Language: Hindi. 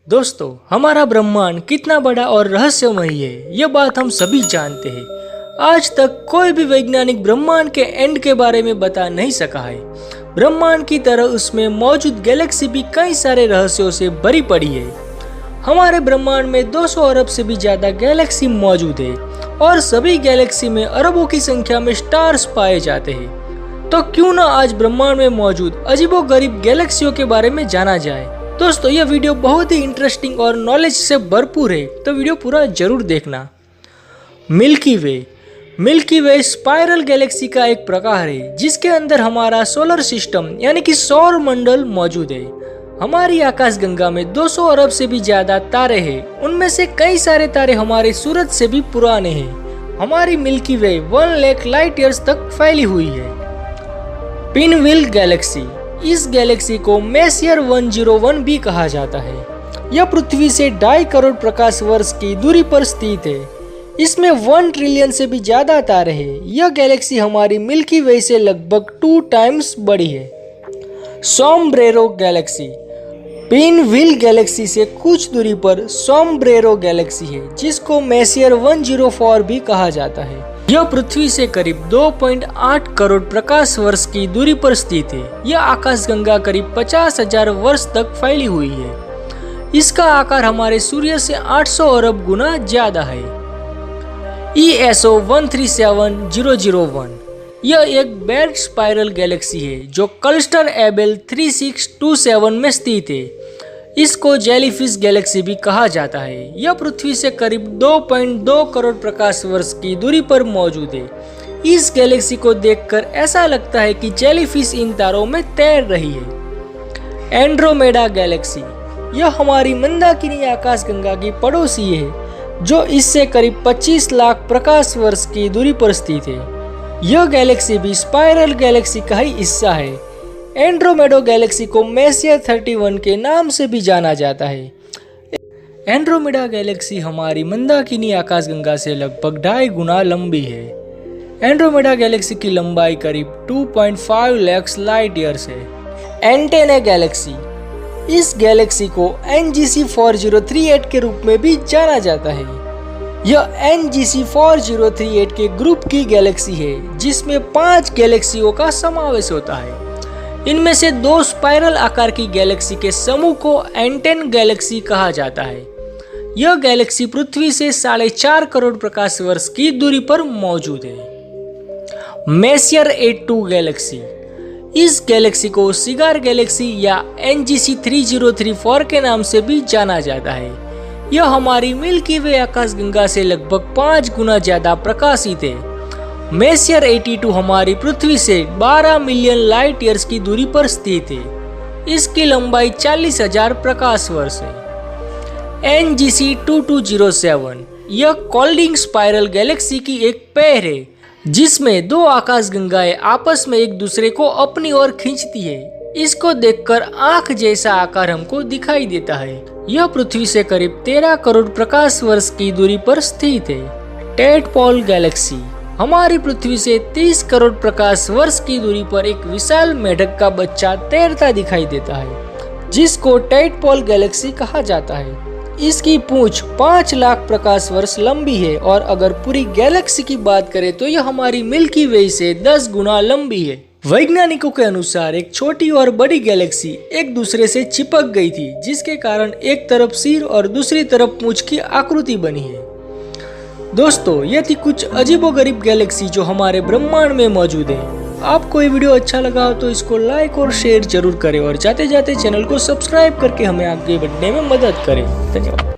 दोस्तों, हमारा ब्रह्मांड कितना बड़ा और रहस्यमयी है, यह बात हम सभी जानते हैं। आज तक कोई भी वैज्ञानिक ब्रह्मांड के एंड के बारे में बता नहीं सका है। ब्रह्मांड की तरह उसमें मौजूद गैलेक्सी भी कई सारे रहस्यों से भरी पड़ी है। हमारे ब्रह्मांड में 200 अरब से भी ज्यादा गैलेक्सी मौजूद है और सभी गैलेक्सी में अरबों की संख्या में स्टार्स पाए जाते हैं। तो क्यों ना आज ब्रह्मांड में मौजूद अजीबोगरीब गैलेक्सियों के बारे में जाना जाए। दोस्तों, यह वीडियो बहुत ही इंटरेस्टिंग और नॉलेज से भरपूर है, तो वीडियो पूरा जरूर देखना। मिल्की वे स्पाइरल गैलेक्सी का एक प्रकार है जिसके अंदर हमारा सोलर सिस्टम यानी कि सौर मंडल मौजूद है। हमारी आकाशगंगा में 200 अरब से भी ज्यादा तारे हैं। उनमें से कई सारे तारे हमारे सूरज से भी पुराने हैं। हमारी मिल्की वे 1 लाख लाइट ईयर्स तक फैली हुई है। पिनव्हील गैलेक्सी, इस गैलेक्सी को मेसियर 101 भी कहा जाता है। यह पृथ्वी से 2.5 करोड़ प्रकाश वर्ष की दूरी पर स्थित है। इसमें 1 ट्रिलियन से भी ज्यादा तारे हैं। यह गैलेक्सी हमारी मिल्की वे से लगभग 2 टाइम्स बड़ी है। सोमब्रेरो गैलेक्सी, पिनव्हील गैलेक्सी से कुछ दूरी पर सोमब्रेरो गैलेक्सी है जिसको मेसियर 104 भी कहा जाता है। यह पृथ्वी से करीब 2.8 करोड़ प्रकाश वर्ष की दूरी पर स्थित है। यह आकाशगंगा करीब 50,000 वर्ष तक फैली हुई है। इसका आकार हमारे सूर्य से 800 अरब गुना ज्यादा है। ESO 137001, यह एक बेल्ट स्पाइरल गैलेक्सी है जो क्लस्टर एबेल 3627 में स्थित है। इसको जेलीफिश गैलेक्सी भी कहा जाता है। यह पृथ्वी से करीब 2.2 करोड़ प्रकाश वर्ष की दूरी पर मौजूद है। इस गैलेक्सी को देखकर ऐसा लगता है कि जेलीफिश इन तारों में तैर रही है। एंड्रोमेडा गैलेक्सी, यह हमारी मंदाकिनी आकाशगंगा की पड़ोसी है जो इससे करीब 25 लाख प्रकाश वर्ष की दूरी पर स्थित है। यह गैलेक्सी भी स्पाइरल गैलेक्सी का ही हिस्सा है। एंड्रोमेडा गैलेक्सी को मेसियर 31 के नाम से भी जाना जाता है। एंड्रोमेडा गैलेक्सी हमारी मंदाकिनी आकाशगंगा से लगभग 2.5 गुना लंबी है। एंड्रोमेडा गैलेक्सी की लंबाई करीब 2.5 लाख लाइट ईयर्स है। एंटेना गैलेक्सी, इस गैलेक्सी को NGC 4038 के रूप में भी जाना जाता है। यह NGC 4038 के ग्रुप की गैलेक्सी है जिसमें 5 गैलेक्सियों का समावेश होता है। इनमें से 2 स्पाइरल आकार की गैलेक्सी के समूह को एंटेन गैलेक्सी कहा जाता है। यह गैलेक्सी पृथ्वी से 4.5 करोड़ प्रकाश वर्ष की दूरी पर मौजूद है। मेसियर 82 गैलेक्सी, इस गैलेक्सी को सिगार गैलेक्सी या NGC 3034 के नाम से भी जाना जाता है। यह हमारी मिल्की वे आकाशगंगा से लगभग 5 गुना ज्यादा प्रकाशित है। मेसियर 82 हमारी पृथ्वी से 12 मिलियन लाइट ईयर्स की दूरी पर स्थित है। इसकी लंबाई 40,000 प्रकाश वर्ष है। NGC 2207, यह कोल्डिंग स्पाइरल गैलेक्सी की एक पैर है जिसमें 2 आकाशगंगाएं आपस में एक दूसरे को अपनी ओर खींचती है। इसको देखकर आंख जैसा आकार हमको दिखाई देता है। यह पृथ्वी से करीब 13 करोड़ प्रकाश वर्ष की दूरी पर स्थित है। टैडपोल गैलेक्सी, हमारी पृथ्वी से 30 करोड़ प्रकाश वर्ष की दूरी पर एक विशाल मेढक का बच्चा तैरता दिखाई देता है जिसको टैडपोल गैलेक्सी कहा जाता है। इसकी पूंछ 5 लाख प्रकाश वर्ष लंबी है और अगर पूरी गैलेक्सी की बात करें तो यह हमारी मिल्की वे से 10 गुना लंबी है। वैज्ञानिकों के अनुसार एक छोटी और बड़ी गैलेक्सी एक दूसरे से चिपक गई थी जिसके कारण एक तरफ सिर और दूसरी तरफ पूंछ की आकृति बनी है। दोस्तों, ये थी कुछ अजीबोगरीब गैलेक्सी जो हमारे ब्रह्मांड में मौजूद है। आपको ये वीडियो अच्छा लगा हो तो इसको लाइक और शेयर जरूर करें और जाते जाते चैनल को सब्सक्राइब करके हमें आगे बढ़ने में मदद करें। धन्यवाद।